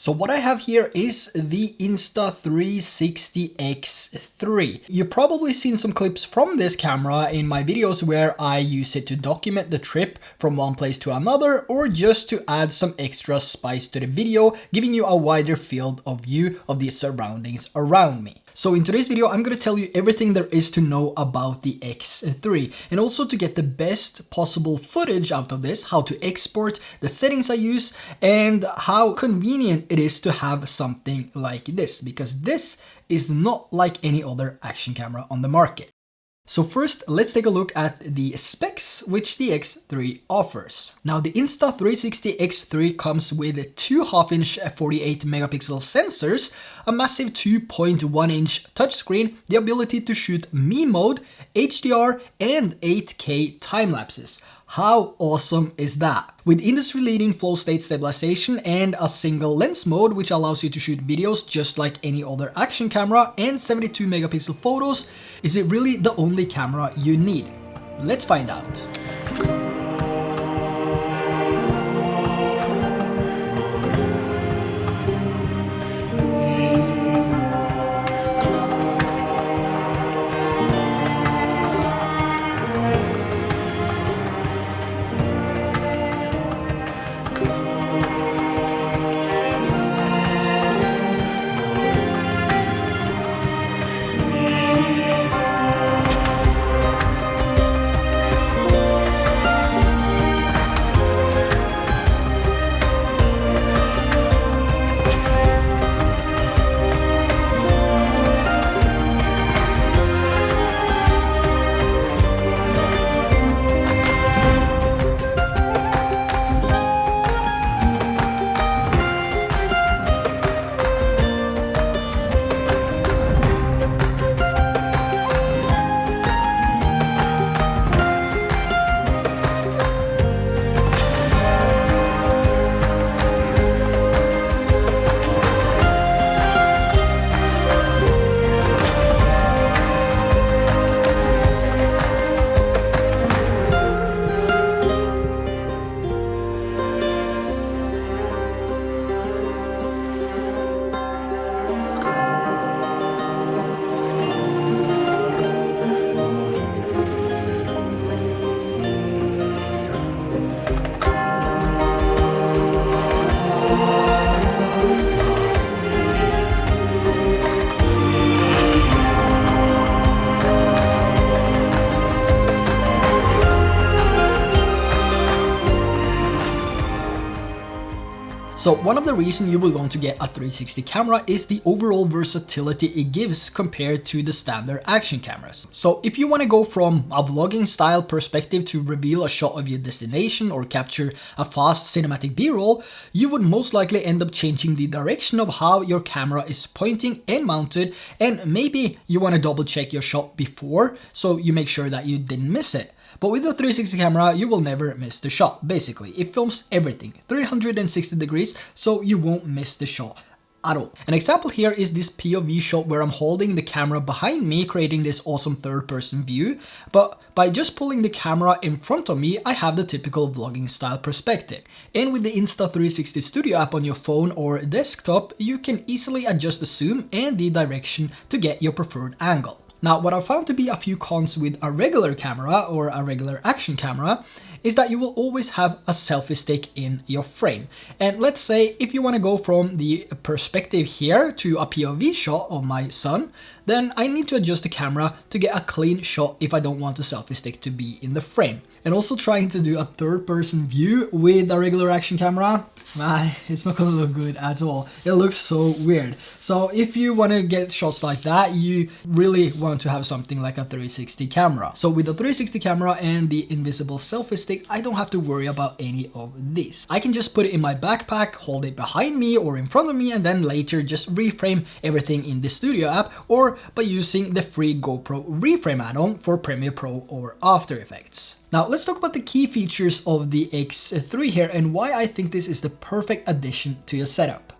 So what I have here is the Insta360 X3. You've probably seen some clips from this camera in my videos where I use it to document the trip from one place to another, or just to add some extra spice to the video, giving you a wider field of view of the surroundings around me. So in today's video, I'm going to tell you everything there is to know about the X3, and also to get the best possible footage out of this, how to export, the settings I use, and how convenient it is to have something like this, because this is not like any other action camera on the market. So first, let's take a look at the specs which the X3 offers. Now, the Insta360 X3 comes with two 1/2-inch 48 megapixel sensors, a massive 2.1-inch touchscreen, the ability to shoot Me mode, HDR, and 8K time lapses. How awesome is that? With industry-leading flow state stabilization and a single lens mode, which allows you to shoot videos just like any other action camera, and 72 megapixel photos, is it really the only camera you need? Let's find out. So one of the reasons you will want to get a 360 camera is the overall versatility it gives compared to the standard action cameras. So if you want to go from a vlogging style perspective to reveal a shot of your destination or capture a fast cinematic B-roll, you would most likely end up changing the direction of how your camera is pointing and mounted, and maybe you want to double check your shot before so you make sure that you didn't miss it. But with the 360 camera, you will never miss the shot. Basically, it films everything 360 degrees, so you won't miss the shot at all. An example here is this POV shot where I'm holding the camera behind me, creating this awesome third-person view. But by just pulling the camera in front of me, I have the typical vlogging style perspective. And with the Insta360 Studio app on your phone or desktop, you can easily adjust the zoom and the direction to get your preferred angle. Now, what I found to be a few cons with a regular camera or a regular action camera is that you will always have a selfie stick in your frame. And let's say if you want to go from the perspective here to a POV shot of my son, then I need to adjust the camera to get a clean shot if I don't want the selfie stick to be in the frame. And also trying to do a third-person view with a regular action camera, it's not gonna look good at all. It looks so weird. So if you want to get shots like that, you really want to have something like a 360 camera. So with the 360 camera and the invisible selfie stick, I don't have to worry about any of this. I can just put it in my backpack, hold it behind me or in front of me, and then later just reframe everything in the Studio app, or by using the free GoPro reframe add-on for Premiere Pro or After Effects. Now let's talk about the key features of the X3 here and why I think this is the perfect addition to your setup.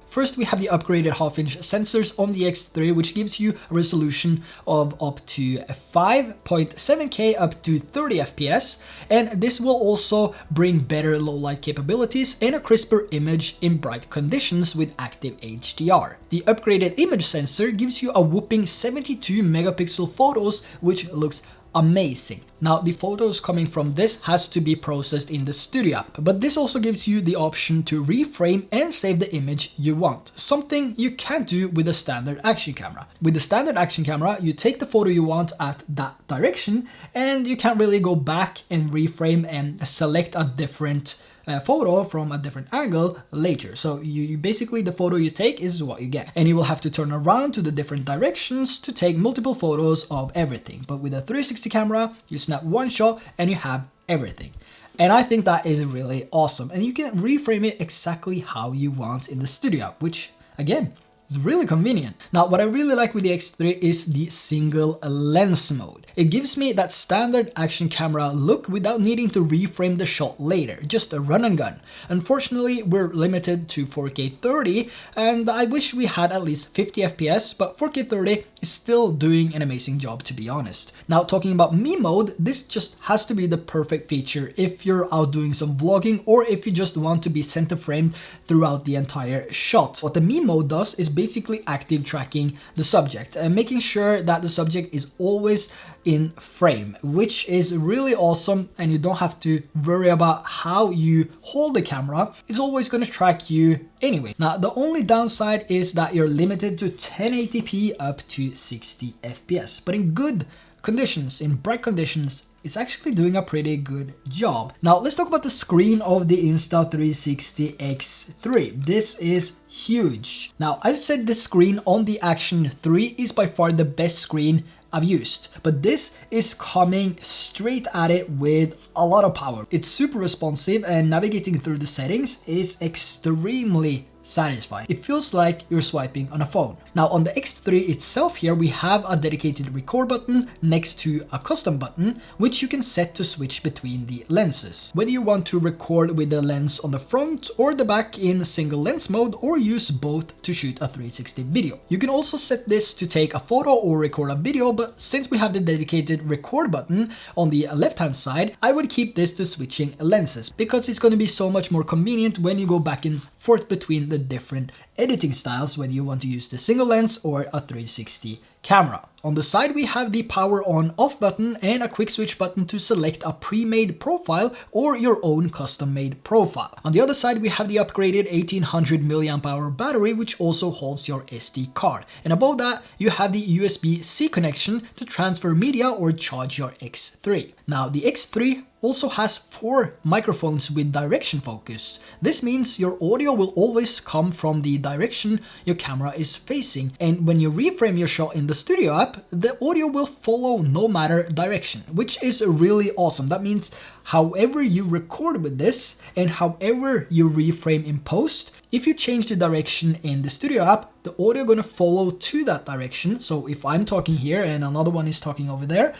First, we have the upgraded half-inch sensors on the X3, which gives you a resolution of up to 5.7K up to 30 FPS, and this will also bring better low light capabilities and a crisper image in bright conditions with active HDR. The upgraded image sensor gives you a whopping 72 megapixel photos, which looks amazing. Now, the photos coming from this has to be processed in the Studio app, but this also gives you the option to reframe and save the image you want, something you can't do with a standard action camera. With the standard action camera, you take the photo you want at that direction, and you can't really go back and reframe and select a different photo from a different angle later. So you basically, the photo you take is what you get, and you will have to turn around to the different directions to take multiple photos of everything. But with a 360 camera, you snap one shot and you have everything. And I think that is really awesome, and you can reframe it exactly how you want in the Studio app, which again, it's really convenient. Now, what I really like with the X3 is the single lens mode. It gives me that standard action camera look without needing to reframe the shot later, just a run and gun. Unfortunately, we're limited to 4K 30, and I wish we had at least 50 FPS, but 4K 30 is still doing an amazing job, to be honest. Now, talking about me mode, this just has to be the perfect feature if you're out doing some vlogging or if you just want to be center framed throughout the entire shot. What the me mode does is basically active tracking the subject and making sure that the subject is always in frame, which is really awesome, and you don't have to worry about how you hold the camera. It's always going to track you anyway. Now, the only downside is that you're limited to 1080p up to 60 FPS, but in good conditions, in bright conditions, it's actually doing a pretty good job. Now, let's talk about the screen of the Insta360 X3. This is huge. Now, I've said the screen on the Action 3 is by far the best screen I've used, but this is coming straight at it with a lot of power. It's super responsive, and navigating through the settings is extremely satisfying. It feels like you're swiping on a phone. Now, on the X3 itself here, we have a dedicated record button next to a custom button, which you can set to switch between the lenses. Whether you want to record with the lens on the front or the back in single lens mode, or use both to shoot a 360 video. You can also set this to take a photo or record a video, but since we have the dedicated record button on the left hand side, I would keep this to switching lenses, because it's going to be so much more convenient when you go back and forth between the different editing styles, whether you want to use the single lens or a 360 camera. On the side, we have the power on off button and a quick switch button to select a pre-made profile or your own custom made profile. On the other side, we have the upgraded 1800 mAh battery, which also holds your SD card. And above that, you have the USB-C connection to transfer media or charge your X3. Now, the X3 also has 4 microphones with direction focus. This means your audio will always come from the direction your camera is facing, and when you reframe your shot in the Studio app, the audio will follow no matter direction, which is really awesome. That means however you record with this and however you reframe in post, if you change the direction in the Studio app, the audio gonna follow to that direction. So if I'm talking here and another one is talking over there,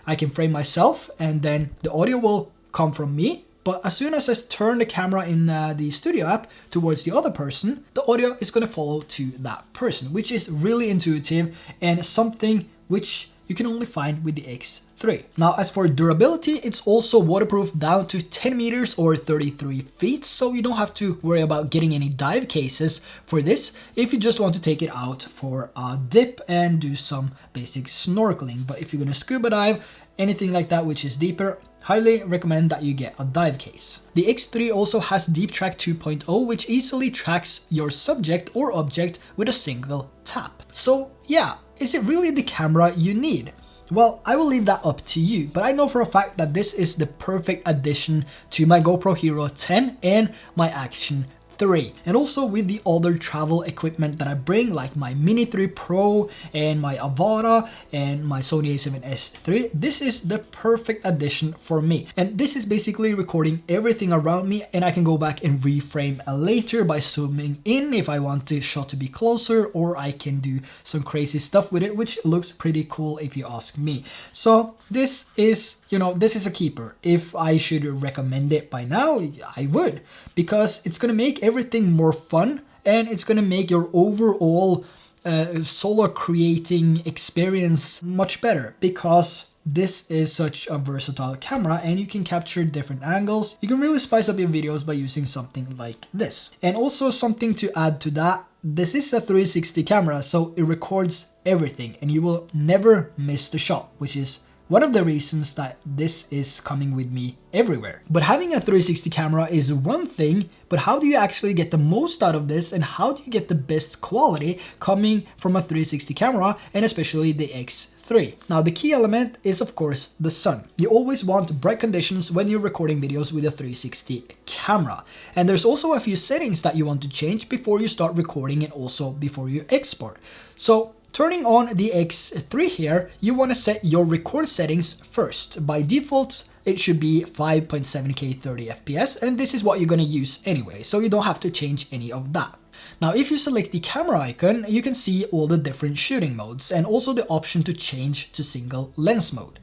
I can frame myself and then the audio will come from me. But as soon as I turn the camera in the Studio app towards the other person, the audio is going to follow to that person, which is really intuitive and something which you can only find with the X3. Now, as for durability, it's also waterproof down to 10 meters or 33 feet, so you don't have to worry about getting any dive cases for this if you just want to take it out for a dip and do some basic snorkeling. But if you're going to scuba dive, anything like that which is deeper, highly recommend that you get a dive case. The X3 also has Deep Track 2.0, which easily tracks your subject or object with a single tap. So yeah, is it really the camera you need? Well, I will leave that up to you, but I know for a fact that this is the perfect addition to my GoPro Hero 10 and my Action 3, and also with the other travel equipment that I bring, like my Mini 3 Pro and my Avata and my Sony a7S III. This is the perfect addition for me, and this is basically recording everything around me, and I can go back and reframe later by zooming in if I want the shot to be closer, or I can do some crazy stuff with it, which looks pretty cool if you ask me. So this is, this is a keeper. If I should recommend it by now, I would, because it's gonna make everything more fun and it's going to make your overall solo creating experience much better, because this is such a versatile camera and you can capture different angles. You can really spice up your videos by using something like this. And also something to add to that, this is a 360 camera, so it records everything and you will never miss the shot, which is one of the reasons that this is coming with me everywhere. But having a 360 camera is one thing, but how do you actually get the most out of this, and how do you get the best quality coming from a 360 camera, and especially the X3? Now the key element is of course the sun. You always want bright conditions when you're recording videos with a 360 camera. And there's also a few settings that you want to change before you start recording and also before you export. So turning on the X3 here, you want to set your record settings first. By default, it should be 5.7K 30 FPS, and this is what you're going to use anyway, so you don't have to change any of that. Now, if you select the camera icon, you can see all the different shooting modes and also the option to change to single lens mode.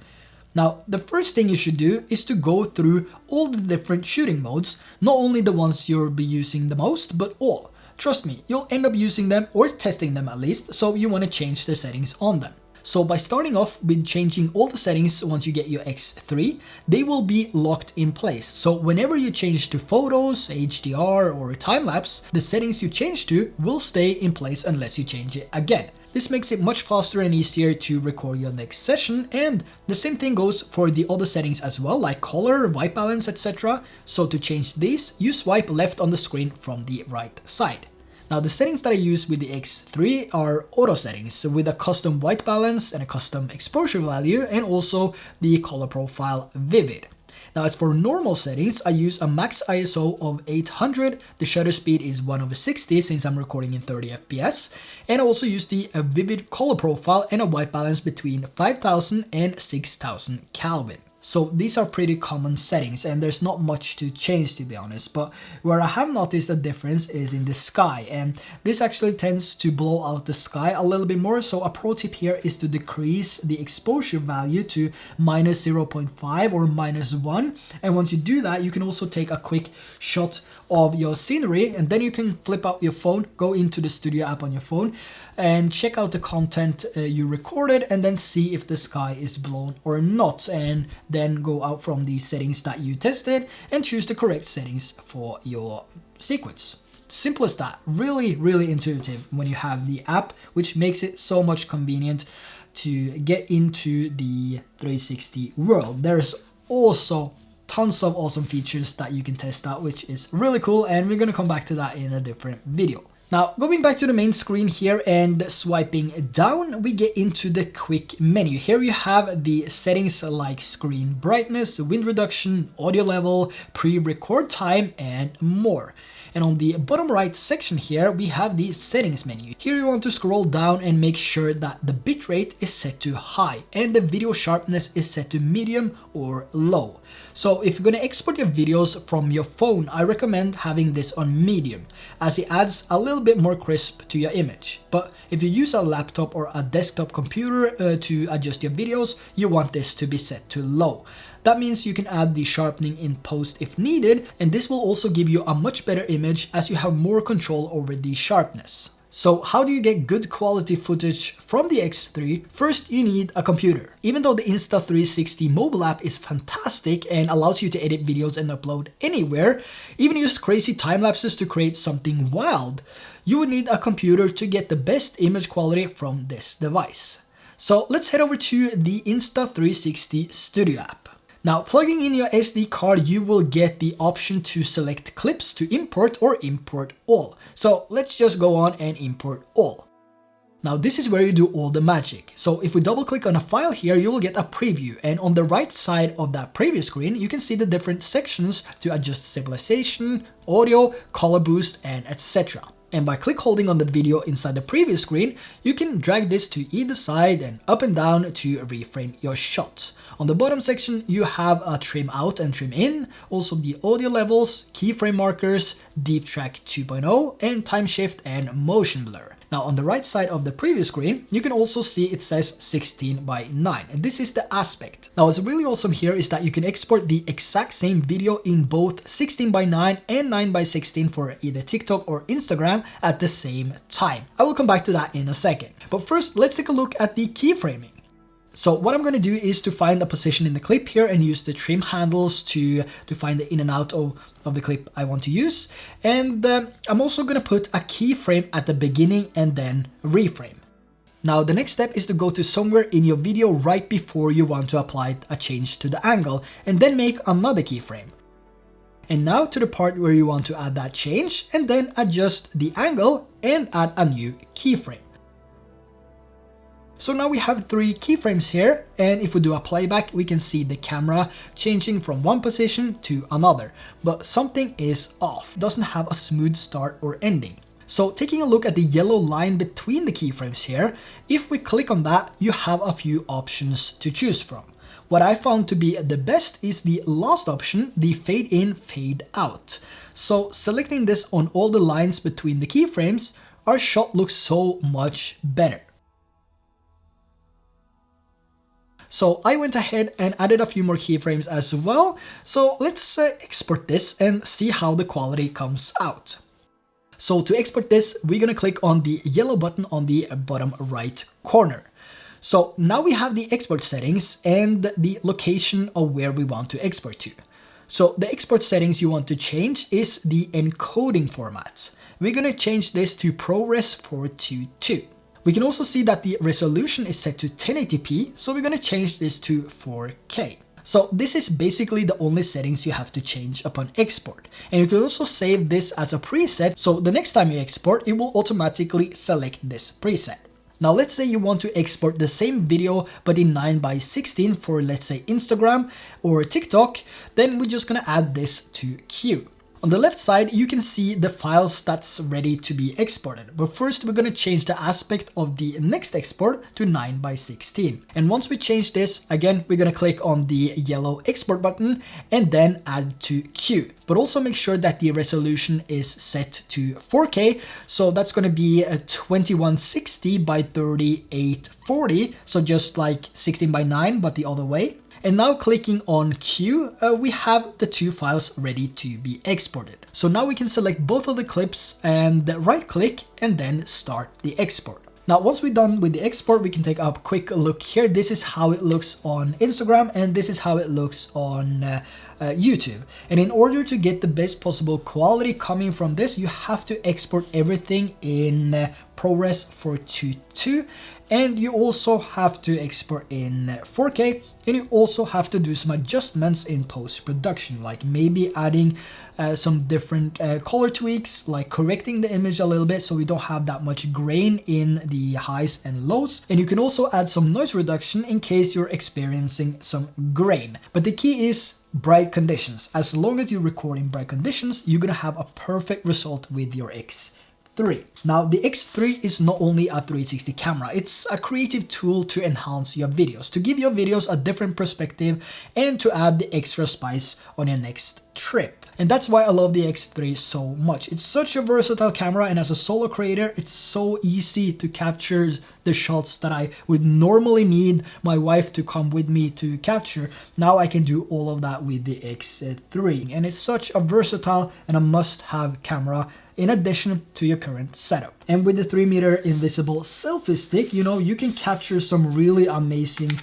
Now, the first thing you should do is to go through all the different shooting modes, not only the ones you'll be using the most, but all. Trust me, you'll end up using them or testing them at least, so you want to change the settings on them. So by starting off with changing all the settings once you get your X3, they will be locked in place. So whenever you change to photos, HDR or time-lapse, the settings you change to will stay in place unless you change it again. This makes it much faster and easier to record your next session, and the same thing goes for the other settings as well, like color, white balance, etc. So to change these, you swipe left on the screen from the right side. Now the settings that I use with the X3 are auto settings with a custom white balance and a custom exposure value, and also the color profile vivid. Now as for normal settings, I use a max ISO of 800, the shutter speed is 1/60 since I'm recording in 30 FPS, and I also use the vivid color profile and a white balance between 5000 and 6000 Kelvin. So these are pretty common settings and there's not much to change, to be honest, but where I have noticed a difference is in the sky, and this actually tends to blow out the sky a little bit more. So a pro tip here is to decrease the exposure value to -0.5 or -1, and once you do that, you can also take a quick shot of your scenery, and then you can flip out your phone, go into the studio app on your phone and check out the content you recorded, and then see if the sky is blown or not, and then go out from the settings that you tested and choose the correct settings for your sequence. Simple as that. Really, really intuitive when you have the app, which makes it so much convenient to get into the 360 world. There's also tons of awesome features that you can test out, which is really cool, and we're gonna come back to that in a different video. Now, going back to the main screen here and swiping down, we get into the quick menu. Here you have the settings like screen brightness, wind reduction, audio level, pre-record time, and more. And on the bottom right section here, we have the settings menu. Here you want to scroll down and make sure that the bitrate is set to high and the video sharpness is set to medium or low. So if you're going to export your videos from your phone, I recommend having this on medium, as it adds a little bit more crisp to your image. But if you use a laptop or a desktop computer to adjust your videos, you want this to be set to low. That means you can add the sharpening in post if needed, and this will also give you a much better image as you have more control over the sharpness. So how do you get good quality footage from the X3? First, you need a computer. Even though the Insta360 mobile app is fantastic and allows you to edit videos and upload anywhere, even use crazy time lapses to create something wild, you would need a computer to get the best image quality from this device. So let's head over to the Insta360 Studio app. Now, plugging in your SD card, you will get the option to select clips to import or import all. So let's just go on and import all. Now this is where you do all the magic. So if we double click on a file here, you will get a preview, and on the right side of that preview screen, you can see the different sections to adjust stabilization, audio, color boost, and etc. And by click holding on the video inside the preview screen, you can drag this to either side and up and down to reframe your shot. On the bottom section, you have a trim out and trim in, also the audio levels, keyframe markers, deep track 2.0, and time shift and motion blur. Now on the right side of the previous screen, you can also see it says 16:9, and this is the aspect. Now what's really awesome here is that you can export the exact same video in both 16:9 and 9:16 for either TikTok or Instagram at the same time. I will come back to that in a second. But first, let's take a look at the keyframing. So what I'm going to do is to find a position in the clip here and use the trim handles to find the in and out of the clip I want to use. And I'm also going to put a keyframe at the beginning and then reframe. Now the next step is to go to somewhere in your video right before you want to apply a change to the angle and then make another keyframe. And now to the part where you want to add that change and then adjust the angle and add a new keyframe. So now we have 3 keyframes here, and if we do a playback, we can see the camera changing from one position to another. But something is off, doesn't have a smooth start or ending. So taking a look at the yellow line between the keyframes here, if we click on that, you have a few options to choose from. What I found to be the best is the last option, the fade in, fade out. So selecting this on all the lines between the keyframes, our shot looks so much better. So I went ahead and added a few more keyframes as well. So let's export this and see how the quality comes out. So to export this, we're going to click on the yellow button on the bottom right corner. So now we have the export settings and the location of where we want to export to. So the export settings you want to change is the encoding format. We're going to change this to ProRes 422. We can also see that the resolution is set to 1080p, so we're going to change this to 4K. So this is basically the only settings you have to change upon export. And you can also save this as a preset, so the next time you export, it will automatically select this preset. Now let's say you want to export the same video but in 9:16 for, let's say, Instagram or TikTok, then we're just going to add this to queue. On the left side, you can see the files that's ready to be exported. But first, we're going to change the aspect of the next export to 9:16. And once we change this, again, we're going to click on the yellow export button and then add to queue. But also make sure that the resolution is set to 4K. So that's going to be a 2160 by 3840. So just like 16:9, but the other way. And now clicking on queue, we have the 2 files ready to be exported. So now we can select both of the clips and right click and then start the export. Now, once we're done with the export, we can take a quick look here. This is how it looks on Instagram and this is how it looks on YouTube. And in order to get the best possible quality coming from this, you have to export everything in ProRes 422. And you also have to export in 4K, and you also have to do some adjustments in post-production, like maybe adding some different color tweaks, like correcting the image a little bit so we don't have that much grain in the highs and lows. And you can also add some noise reduction in case you're experiencing some grain. But the key is bright conditions. As long as you record in bright conditions, you're gonna have a perfect result with your X3. Now the X3 is not only a 360 camera, it's a creative tool to enhance your videos, to give your videos a different perspective and to add the extra spice on your next trip. And that's why I love the X3 so much. It's such a versatile camera, and as a solo creator, it's so easy to capture the shots that I would normally need my wife to come with me to capture. Now I can do all of that with the X3, and it's such a versatile and a must-have camera in addition to your current setup. And with the 3-meter invisible selfie stick, you know, you can capture some really amazing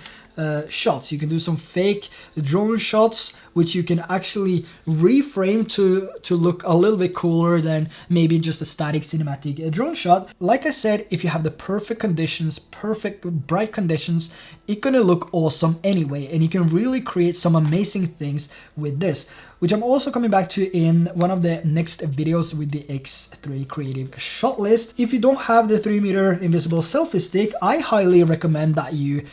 shots. You can do some fake drone shots, which you can actually reframe to look a little bit cooler than maybe just a static cinematic drone shot. Like I said, if you have the perfect conditions, perfect bright conditions, it's gonna look awesome anyway, and you can really create some amazing things with this, which I'm also coming back to in one of the next videos with the X3 creative shot list. If you don't have the 3-meter invisible selfie stick, I highly recommend that you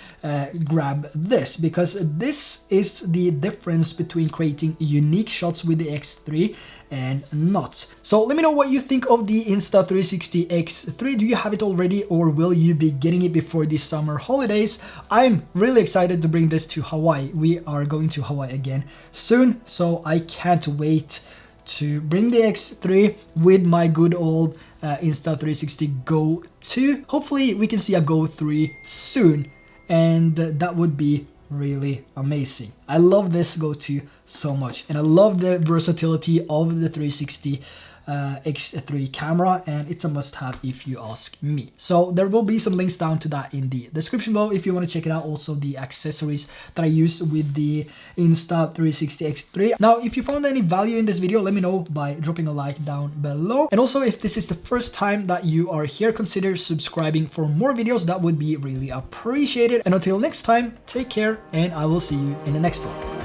grab this, because this is the difference between creating unique shots with the X3 and not. So let me know what you think of the Insta360 X3. Do you have it already, or will you be getting it before the summer holidays? I'm really excited to bring this to Hawaii. We are going to Hawaii again soon, so I can't wait to bring the X3 with my good old Insta360 Go 2. Hopefully we can see a Go 3 soon, and that would be really amazing. I love this Go 2 so much, and I love the versatility of the 360 X3 camera, and it's a must-have if you ask me. So there will be some links down to that in the description below if you want to check it out. Also the accessories that I use with the Insta360 X3. Now if you found any value in this video, let me know by dropping a like down below. And also, if this is the first time that you are here, consider subscribing for more videos. That would be really appreciated. And until next time, take care, and I will see you in the next one.